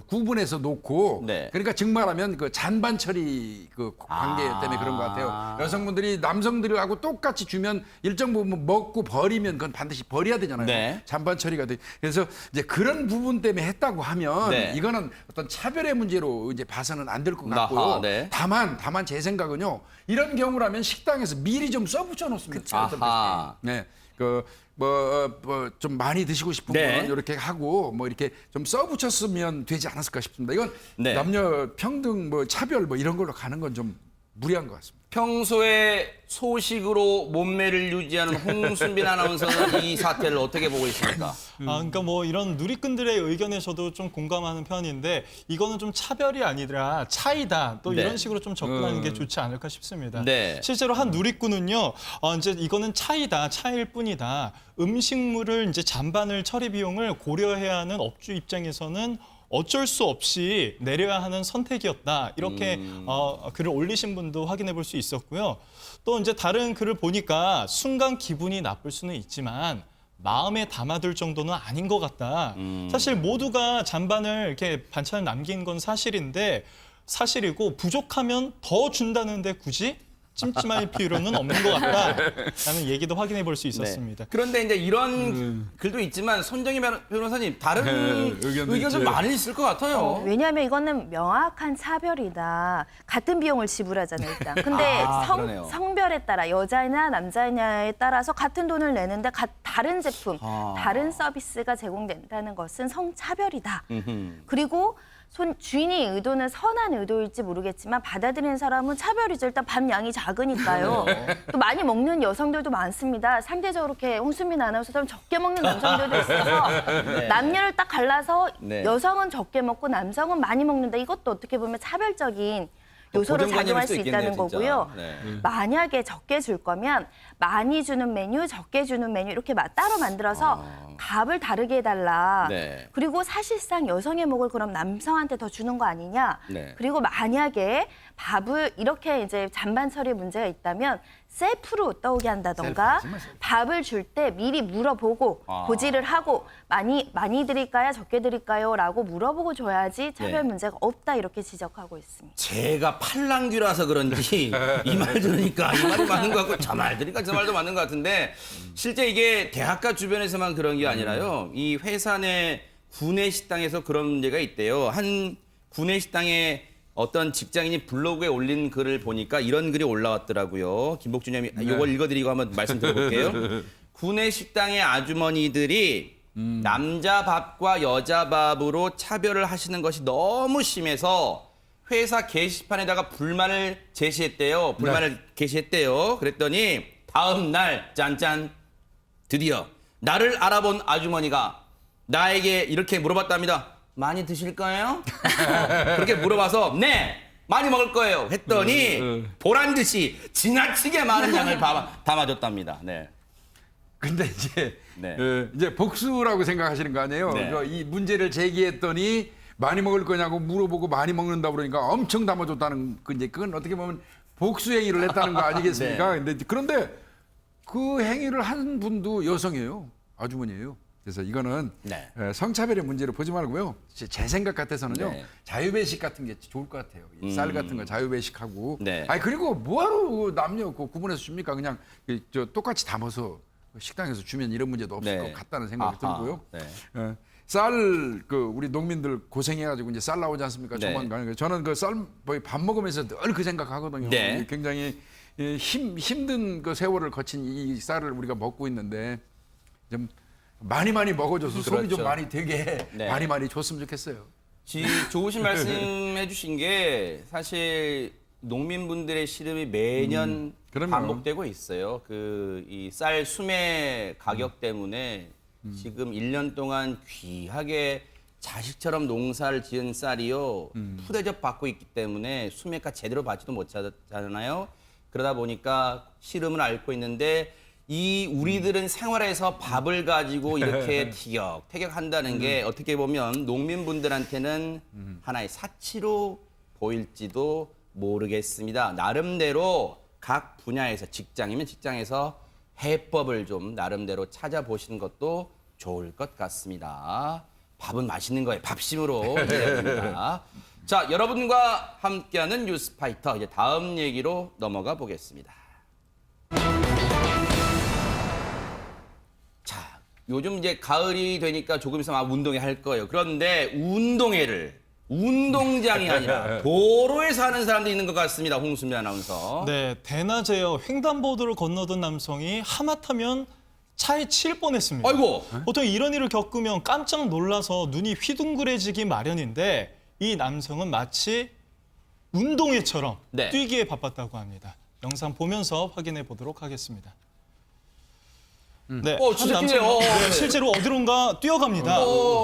구분해서 놓고 네. 그러니까 정말하면 그 잔반 처리 그 관계 때문에 그런 것 같아요. 여성분들이 남성들하고 똑같이 주면 일정 부분 먹고 버리면 그건 반드시 버려야 되잖아요. 네. 잔반 처리가 돼. 그래서 이제 그런 부분 때문에 했다고 하면 네. 이거는 어떤 차별의 문제로 이제 봐서는 안 될 것 같고요. 아하, 네. 다만 제 생각은요. 이런 경우라면 식당에서 미리 좀 써붙여 놓으면 아하. 네. 좀 많이 드시고 싶은 네. 거는 이렇게 하고 뭐 이렇게 좀 써붙였으면 되지 않았을까 싶습니다. 이건 네. 남녀 평등 뭐 차별 뭐 이런 걸로 가는 건 좀 무리한 것 같습니다. 평소에 소식으로 몸매를 유지하는 홍순빈 아나운서는 이 사태를 어떻게 보고 있습니까? 그러니까 뭐 이런 누리꾼들의 의견에 저도 좀 공감하는 편인데 이거는 좀 차별이 아니라 차이다. 또 네. 이런 식으로 좀 접근하는 게 좋지 않을까 싶습니다. 네. 실제로 한 누리꾼은요, 이제 이거는 차이다, 차이일 뿐이다. 음식물을 이제 잔반을 처리 비용을 고려해야 하는 업주 입장에서는 어쩔 수 없이 내려야 하는 선택이었다. 이렇게 글을 올리신 분도 확인해 볼 수 있었고요. 또 이제 다른 글을 보니까 순간 기분이 나쁠 수는 있지만 마음에 담아둘 정도는 아닌 것 같다. 사실 모두가 잔반을 이렇게 반찬을 남긴 건 사실이고 부족하면 더 준다는데 굳이 찜찜할 필요는 없는 것 같다라는 얘기도 확인해 볼 수 있었습니다. 네. 그런데 이제 이런 글도 있지만 손정희 변호사님 다른 의견도 의견도 있죠. 많이 있을 것 같아요. 왜냐하면 이거는 명확한 차별이다. 같은 비용을 지불하잖아요, 일단. 근데 그러네요. 성별에 따라 여자냐 남자냐에 따라서 같은 돈을 내는데 다른 제품, 다른 서비스가 제공된다는 것은 성차별이다. 그리고 주인이 의도는 선한 의도일지 모르겠지만 받아들이는 사람은 차별이죠. 일단 밥 양이 작으니까요. 또 많이 먹는 여성들도 많습니다. 상대적으로 이렇게 홍순민 아나운서처럼 적게 먹는 남성들도 있어서 남녀를 딱 갈라서 네. 여성은 적게 먹고 남성은 많이 먹는다. 이것도 어떻게 보면 차별적인 요소로 고정관념일 작용할 수도 수 있다는 있겠네요, 진짜. 거고요. 네. 만약에 적게 줄 거면 많이 주는 메뉴, 적게 주는 메뉴 이렇게 따로 만들어서 밥을 다르게 해달라. 네. 그리고 사실상 여성의 목을 그럼 남성한테 더 주는 거 아니냐. 네. 그리고 만약에 밥을 이렇게 이제 잔반 처리 문제가 있다면 셀프로 떠오게 한다던가 셀프 하지 마세요. 밥을 줄 때 미리 물어보고 고지를 하고 많이 드릴까요, 적게 드릴까요?라고 물어보고 줘야지 차별 네. 문제가 없다 이렇게 지적하고 있습니다. 제가 팔랑귀라서 그런지 이 말 들으니까 이 말이 맞는 것 같고 저 말 들으니까 저 말도 맞는 것 같은데 실제 이게 대학가 주변에서만 그런 게 아니라요. 이 회사 내 구내 식당에서 그런 문제가 있대요. 한 구내 식당에 어떤 직장인이 블로그에 올린 글을 보니까 이런 글이 올라왔더라고요. 김복준 님이 이걸 읽어드리고 한번 말씀드려볼게요. 구내 식당의 아주머니들이 남자 밥과 여자 밥으로 차별을 하시는 것이 너무 심해서 회사 게시판에다가 불만을 제시했대요. 불만을 게시했대요. 그랬더니 다음 날 짠짠 드디어 나를 알아본 아주머니가 나에게 이렇게 물어봤답니다. 많이 드실 거예요? 그렇게 물어봐서 네 많이 먹을 거예요 했더니 보란 듯이 지나치게 많은 양을 담아줬답니다. 네. 근데 네. 이제 복수라고 생각하시는 거 아니에요? 네. 이 문제를 제기했더니 많이 먹을 거냐고 물어보고 많이 먹는다 그러니까 엄청 담아줬다는 이제 그건 어떻게 보면 복수 행위를 했다는 거 아니겠습니까? 그런데 그 행위를 한 분도 여성이에요, 아주머니예요. 그래서 이거는 네. 성차별의 문제로 보지 말고요. 제 생각 같아서는요. 네. 자유배식 같은 게 좋을 것 같아요. 이쌀 같은 거 자유배식하고. 네. 아니 그리고 뭐하러 남녀 구분해서 줍니까? 그냥 똑같이 담아서 식당에서 주면 이런 문제도 없을 네. 것 같다는 생각이 아하. 들고요. 네. 쌀 우리 농민들 고생해가지고 이제 쌀 나오지 않습니까? 네. 조만간 저는 그 쌀 밥 먹으면서 늘 그 생각하거든요. 네. 굉장히 힘든 그 세월을 거친 이 쌀을 우리가 먹고 있는데 좀 많이 먹어줘서 속이 좀 그렇죠. 많이 되게 네. 많이 줬으면 좋겠어요. 좋으신 말씀해 주신 게 사실 농민분들의 시름이 매년 그럼요. 반복되고 있어요. 이 쌀 수매 가격 때문에 지금 1년 동안 귀하게 자식처럼 농사를 지은 쌀이요. 푸대접 받고 있기 때문에 수매가 제대로 받지도 못하잖아요. 그러다 보니까 시름을 앓고 있는데 이 우리들은 생활에서 밥을 가지고 이렇게 티격태격 한다는 게 어떻게 보면 농민분들한테는 하나의 사치로 보일지도 모르겠습니다. 나름대로 각 분야에서 직장이면 직장에서 해법을 좀 나름대로 찾아보시는 것도 좋을 것 같습니다. 밥은 맛있는 거예요. 밥심으로 해야 됩니다. 자, 여러분과 함께하는 뉴스파이터 이제 다음 얘기로 넘어가 보겠습니다. 자, 요즘 이제 가을이 되니까 조금 있으면 운동회 할 거예요. 그런데 운동회를 운동장이 아니라 도로에서 하는 사람도 있는 것 같습니다. 홍수미 아나운서. 네, 대낮에요. 횡단보도를 건너던 남성이 하마터면 차에 치일 뻔했습니다. 아이고. 보통 이런 일을 겪으면 깜짝 놀라서 눈이 휘둥그레지기 마련인데 이 남성은 마치 운동회처럼 네. 뛰기에 바빴다고 합니다. 영상 보면서 확인해 보도록 하겠습니다. 네, 진짜 한 뛰네요. 네, 실제로 어디론가 뛰어갑니다.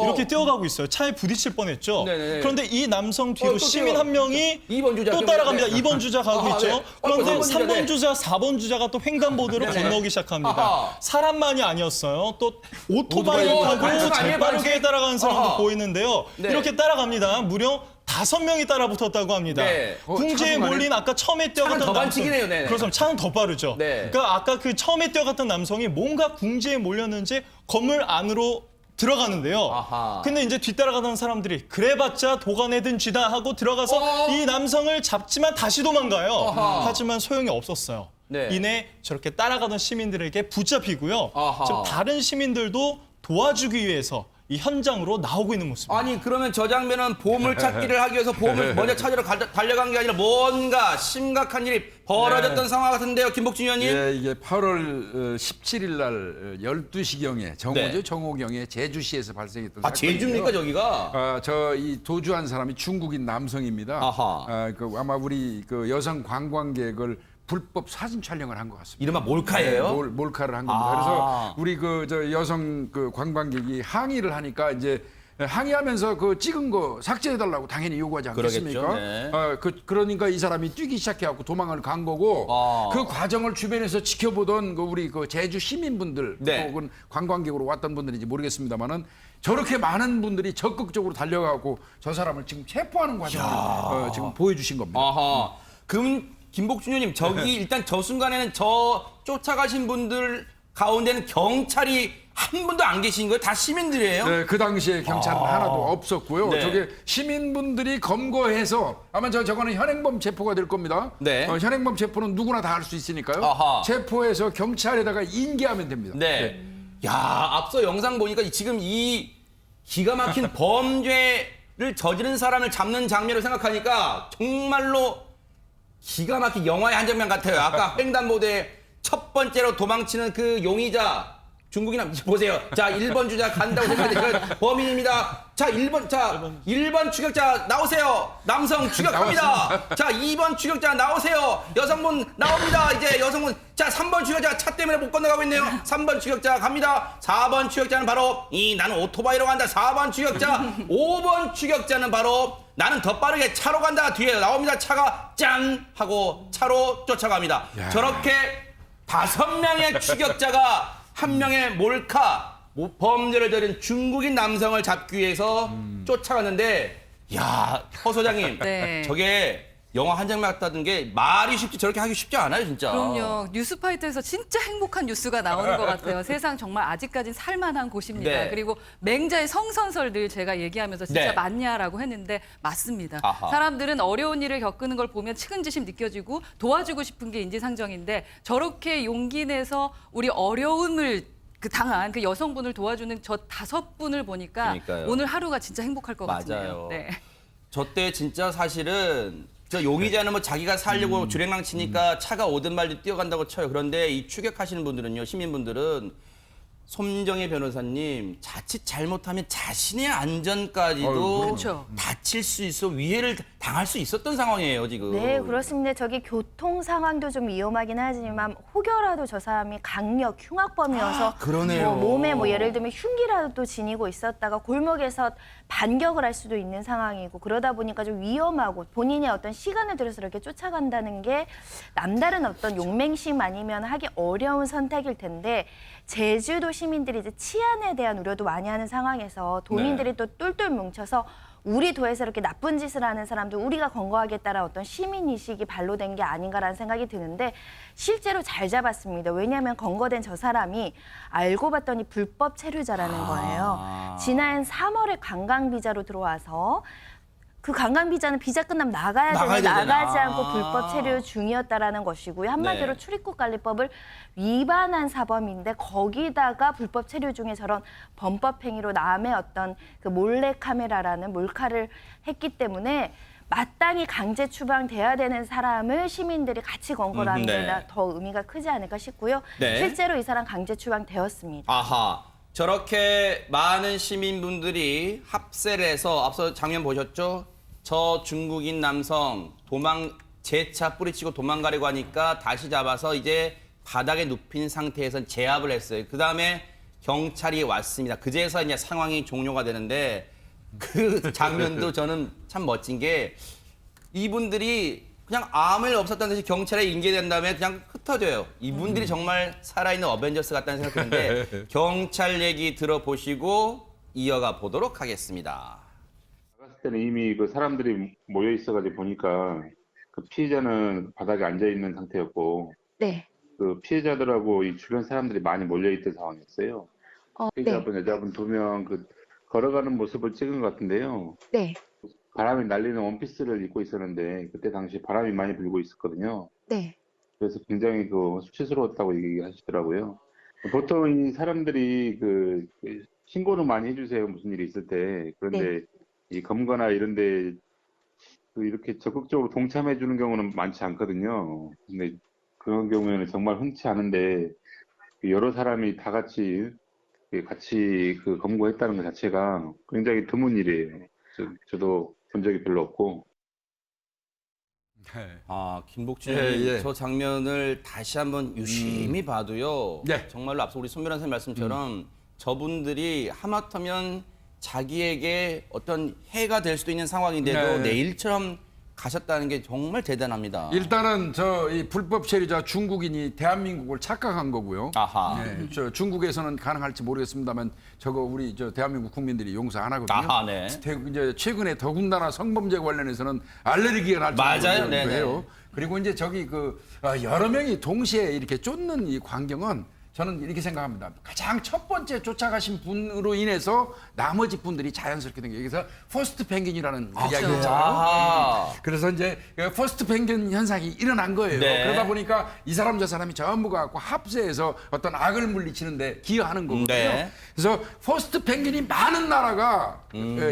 이렇게 뛰어가고 있어요. 차에 부딪힐 뻔했죠. 네네. 그런데 이 남성 뒤로 또 시민 뛰어. 한 명이 2번 주자 또 따라갑니다. 2번 주자 가고 아하, 있죠. 네. 그런데 3번 주자, 3번 네. 주자, 4번 주자가 또 횡단보도를 네네. 건너기 시작합니다. 아하. 사람만이 아니었어요. 또 오토바이 오토바이 타고 아니에요, 재빠르게 반칙? 따라가는 사람도 아하. 보이는데요. 네. 이렇게 따라갑니다. 무려 5명이 따라붙었다고 합니다. 네. 궁지에 차도 몰린 아까 처음에 뛰어갔던 차는 더 남성. 반칙이네요. 네네. 그렇습니다. 차는 더 빠르죠. 네. 그러니까 아까 그 처음에 뛰어갔던 남성이 뭔가 궁지에 몰렸는지 건물 안으로 들어가는데요. 아하. 근데 이제 뒤따라가던 사람들이 그래봤자 도가내든 쥐다 하고 들어가서 이 남성을 잡지만 다시 도망가요. 아하. 하지만 소용이 없었어요. 네. 이내 저렇게 따라가던 시민들에게 붙잡히고요. 아하. 지금 다른 시민들도 도와주기 위해서 이 현장으로 나오고 있는 모습입니다. 아니 그러면 저 장면은 보물 찾기를 하기 위해서 보물 먼저 찾으러 달려간 게 아니라 뭔가 심각한 일이 벌어졌던 상황 같은데요, 김복준 의원님. 예, 이게 8월 17일 날 12시경에 정오죠. 네. 정오경에 제주시에서 발생했던 아, 사건이에요. 제주입니까 저기가? 저 이 도주한 사람이 중국인 남성입니다. 아하. 아마 우리 그 여성 관광객을 불법 사진 촬영을 한 것 같습니다. 이른바 몰카예요? 몰카를 한 겁니다. 아. 그래서 우리 그 저 여성 그 관광객이 항의를 하니까 이제 항의하면서 그 찍은 거 삭제해달라고 당연히 요구하지 않겠습니까? 그러겠죠, 네. 그러니까 이 사람이 뛰기 시작해갖고 도망을 간 거고 아. 그 과정을 주변에서 지켜보던 그 우리 그 제주 시민분들 네. 혹은 관광객으로 왔던 분들인지 모르겠습니다만은 저렇게 많은 분들이 적극적으로 달려가고 저 사람을 지금 체포하는 과정을 지금 보여주신 겁니다. 아하. 그럼 김복준 의원님 저기 일단 저 순간에는 저 쫓아가신 분들 가운데는 경찰이 한 분도 안 계신 거예요? 다 시민들이에요? 네, 그 당시에 경찰은 하나도 없었고요. 네. 저게 시민분들이 검거해서 아마 저거는 현행범 체포가 될 겁니다. 네. 현행범 체포는 누구나 다 할 수 있으니까요. 아하. 체포해서 경찰에다가 인계하면 됩니다. 네. 야, 앞서 영상 보니까 지금 이 기가 막힌 범죄를 저지른 사람을 잡는 장면을 생각하니까 정말로 기가 막힌 영화의 한 장면 같아요. 아까 횡단보도에 첫 번째로 도망치는 그 용의자 중국인 남자 보세요. 자, 1번 주자 간다고 생각하는데 범인입니다. 자, 1번 추격자 나오세요. 남성 추격합니다. 자, 2번 추격자 나오세요. 여성분 나옵니다. 이제 여성분. 자, 3번 추격자 차 때문에 못 건너가고 있네요. 3번 추격자 갑니다. 4번 추격자는 바로 나는 오토바이로 간다. 4번 추격자. 5번 추격자는 바로 나는 더 빠르게 차로 간다. 뒤에 나옵니다. 차가 짠 하고 차로 쫓아갑니다. 야. 저렇게 5명의 추격자가 한 명의 몰카 범죄를 저지른 중국인 남성을 잡기 위해서 쫓아갔는데, 야, 허 소장님, 네. 저게 영화 한 장면 같다는 게 말이 쉽지 저렇게 하기 쉽지 않아요, 진짜. 그럼요. 뉴스파이터에서 진짜 행복한 뉴스가 나오는 것 같아요. 세상 정말 아직까진 살만한 곳입니다. 네. 그리고 맹자의 성선설 늘 제가 얘기하면서 진짜 네. 맞냐라고 했는데 맞습니다. 아하. 사람들은 어려운 일을 겪는 걸 보면 측은지심 느껴지고 도와주고 싶은 게 인지상정인데 저렇게 용기 내서 우리 어려움을 당한 그 여성분을 도와주는 저 5분을 보니까 그러니까요. 오늘 하루가 진짜 행복할 것 맞아요. 같네요. 네. 저 때 진짜 사실은 저 용의자는 뭐 자기가 살려고 주랭랑 치니까 차가 오든 말든 뛰어간다고 쳐요. 그런데 이 추격하시는 분들은요, 시민분들은 손정혜 변호사님, 자칫 잘못하면 자신의 안전까지도 그렇죠. 다칠 수 있어 위해를 당할 수 있었던 상황이에요, 지금. 네, 그렇습니다. 저기 교통 상황도 좀 위험하긴 하지만 혹여라도 저 사람이 강력 흉악범이어서 그러네요. 몸에 예를 들면 흉기라도 지니고 있었다가 골목에서 반격을 할 수도 있는 상황이고 그러다 보니까 좀 위험하고 본인이 어떤 시간을 들여서 이렇게 쫓아간다는 게 남다른 어떤 용맹심 아니면 하기 어려운 선택일 텐데 제주도 시민들이 이제 치안에 대한 우려도 많이 하는 상황에서 도민들이 또 똘똘 뭉쳐서 우리 도에서 이렇게 나쁜 짓을 하는 사람도 우리가 검거하겠다라는 어떤 시민의식이 발로된 게 아닌가라는 생각이 드는데 실제로 잘 잡았습니다. 왜냐하면 검거된 저 사람이 알고 봤더니 불법 체류자라는 거예요. 지난 3월에 관광비자로 들어와서 그 관광비자는 비자 끝나면 나가야 되는데 나가야 되잖아. 나가지 않고 불법 체류 중이었다라는 것이고요. 한마디로 네. 출입국관리법을 위반한 사범인데 거기다가 불법 체류 중에 저런 범법 행위로 남의 어떤 그 몰래 카메라라는 몰카를 했기 때문에 마땅히 강제 추방돼야 되는 사람을 시민들이 같이 검거하는 게 네. 더 의미가 크지 않을까 싶고요. 네. 실제로 이 사람 강제 추방되었습니다. 아하. 저렇게 많은 시민분들이 합세를 해서 앞서 장면 보셨죠? 저 중국인 남성 제 차 뿌리치고 도망가려고 하니까 다시 잡아서 이제 바닥에 눕힌 상태에서 제압을 했어요. 그다음에 경찰이 왔습니다. 그제서 이제 상황이 종료가 되는데 그 장면도 저는 참 멋진 게 이분들이 그냥 아무 일 없었다는 듯이 경찰에 인계된 다음에 그냥 흩어져요. 이분들이 정말 살아있는 어벤져스 같다는 생각이 드는데 경찰 얘기 들어보시고 이어가 보도록 하겠습니다. 나갔을 때는 이미 그 사람들이 모여 있어가지고 보니까 그 피해자는 바닥에 앉아 있는 상태였고 네. 그 피해자들하고 이 주변 사람들이 많이 몰려 있던 상황이었어요. 피해자분, 여자분 2명 그 걸어가는 모습을 찍은 것 같은데요. 네. 바람이 날리는 원피스를 입고 있었는데 그때 당시 바람이 많이 불고 있었거든요. 네. 그래서 굉장히 그 수치스러웠다고 얘기하시더라고요. 보통 이 사람들이 그 신고는 많이 해주세요. 무슨 일이 있을 때. 그런데 이 검거나 이런데 그 이렇게 적극적으로 동참해 주는 경우는 많지 않거든요. 근데 그런 경우에는 정말 흔치 않은데 여러 사람이 다 같이 그 검거했다는 것 자체가 굉장히 드문 일이에요. 저도 본 적이 별로 없고. 아, 김복준 예, 님, 예. 저 장면을 다시 한번 유심히 봐도요. 네. 정말로 앞서 우리 손 변호사님 말씀처럼 저분들이 하마터면 자기에게 어떤 해가 될 수도 있는 상황인데도 네. 내일처럼 가셨다는 게 정말 대단합니다. 일단은 저 이 불법 체류자 중국인이 대한민국을 착각한 거고요. 아하. 네, 저 중국에서는 가능할지 모르겠습니다만 저거 우리 저 대한민국 국민들이 용서 안 하거든요. 아하, 네. 이제 최근에 더군다나 성범죄 관련해서는 알레르기가 날 맞아요. 정도로 네네. 해요. 그리고 이제 저기 여러 명이 동시에 이렇게 쫓는 이 광경은 저는 이렇게 생각합니다. 가장 첫 번째 쫓아가신 분으로 인해서 나머지 분들이 자연스럽게 된 게 여기서 퍼스트 펭귄이라는 이야기가 있잖아요. 아하. 그래서 이제 퍼스트 펭귄 현상이 일어난 거예요. 네. 그러다 보니까 이 사람 저 사람이 전부 갖고 합세해서 어떤 악을 물리치는데 기여하는 거거든요. 네. 그래서 퍼스트 펭귄이 많은 나라가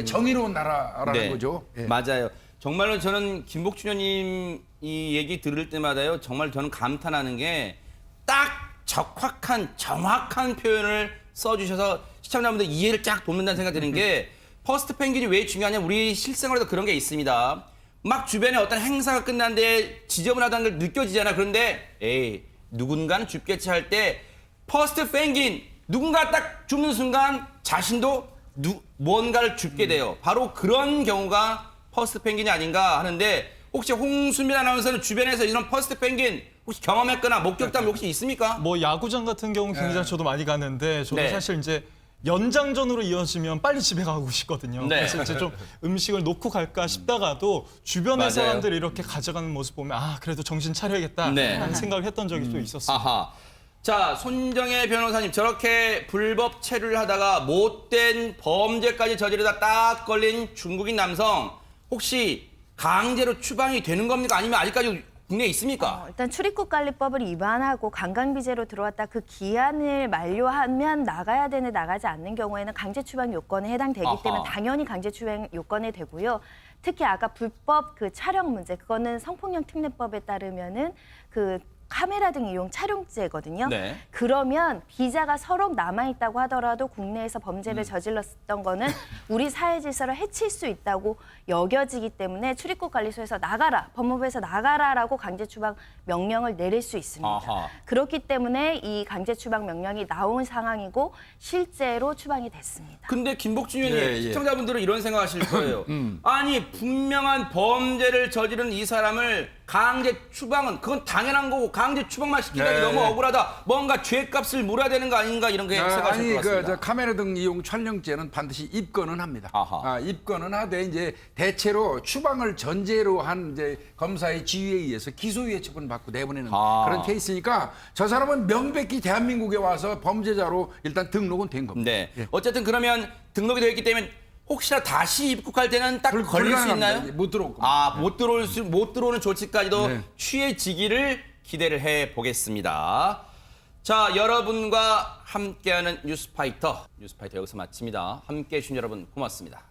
정의로운 나라라는 네. 거죠. 예. 맞아요. 정말로 저는 김복준 의원님 이 얘기 들을 때마다요. 정말 저는 감탄하는 게 딱 적확한 정확한 표현을 써주셔서 시청자분들 이해를 쫙 돕는다는 생각이 드는 게 퍼스트 펭귄이 왜 중요하냐면 우리 실생활에도 그런 게 있습니다. 막 주변에 어떤 행사가 끝났는데 지저분하다는 걸 느껴지잖아. 그런데 에이 누군가는 죽겠지 할 때 퍼스트 펭귄 누군가 딱 죽는 순간 자신도 뭔가를 죽게 돼요. 바로 그런 경우가 퍼스트 펭귄이 아닌가 하는데 혹시 홍수민 아나운서는 주변에서 이런 퍼스트 펭귄 혹시 경험했거나 목격담 혹시 있습니까? 뭐 야구장 같은 경우 굉장히 저도 많이 가는데 저도 네. 사실 이제 연장전으로 이어지면 빨리 집에 가고 싶거든요. 네. 그래서 이제 좀 음식을 놓고 갈까 싶다가도 주변의 맞아요. 사람들이 이렇게 가져가는 모습 보면 아 그래도 정신 차려야겠다 네. 하는 생각을 했던 적이 또 있었어요. 아하. 자, 손정혜 변호사님 저렇게 불법 체류를 하다가 못된 범죄까지 저지르다 딱 걸린 중국인 남성 혹시 강제로 추방이 되는 겁니까? 아니면 아직까지 국내에 있습니까? 일단 출입국관리법을 위반하고 관광비제로 들어왔다 그 기한을 만료하면 나가야 되는 나가지 않는 경우에는 강제추방 요건에 해당되기 아하. 때문에 당연히 강제추방 요건에 되고요. 특히 아까 불법 그 촬영 문제 그거는 성폭력 특례법에 따르면은 그 카메라 등 이용 촬영죄거든요. 네. 그러면 비자가 서로 남아있다고 하더라도 국내에서 범죄를 저질렀던 거는 우리 사회 질서를 해칠 수 있다고 여겨지기 때문에 출입국 관리소에서 나가라, 법무부에서 나가라라고 강제 추방 명령을 내릴 수 있습니다. 아하. 그렇기 때문에 이 강제 추방 명령이 나온 상황이고 실제로 추방이 됐습니다. 근데 김복준 의원님, 예, 예. 시청자분들은 이런 생각하실 거예요. 아니 분명한 범죄를 저지른 이 사람을 강제 추방은 그건 당연한 거고 강제 추방만 시키다니 네. 너무 억울하다. 뭔가 죄값을 물어야 되는 거 아닌가 이런 게 생각하실 아니 것 같습니다. 저 카메라 등 이용 촬영죄는 반드시 입건은 합니다. 아하. 입건은 하되 이제 대체로 추방을 전제로 한 이제 검사의 지휘에 의해서 기소유예 처분 받고 내보내는 그런 케이스니까 저 사람은 명백히 대한민국에 와서 범죄자로 일단 등록은 된 겁니다. 네. 예. 어쨌든 그러면 등록이 되어 있기 때문에 혹시나 다시 입국할 때는 딱 걸릴 수 불가능합니다. 있나요? 못 들어올 겁니다. 못 들어오는 조치까지도 네. 취해지기를 기대를 해 보겠습니다. 자, 여러분과 함께하는 뉴스파이터 여기서 마칩니다. 함께해 주신 여러분 고맙습니다.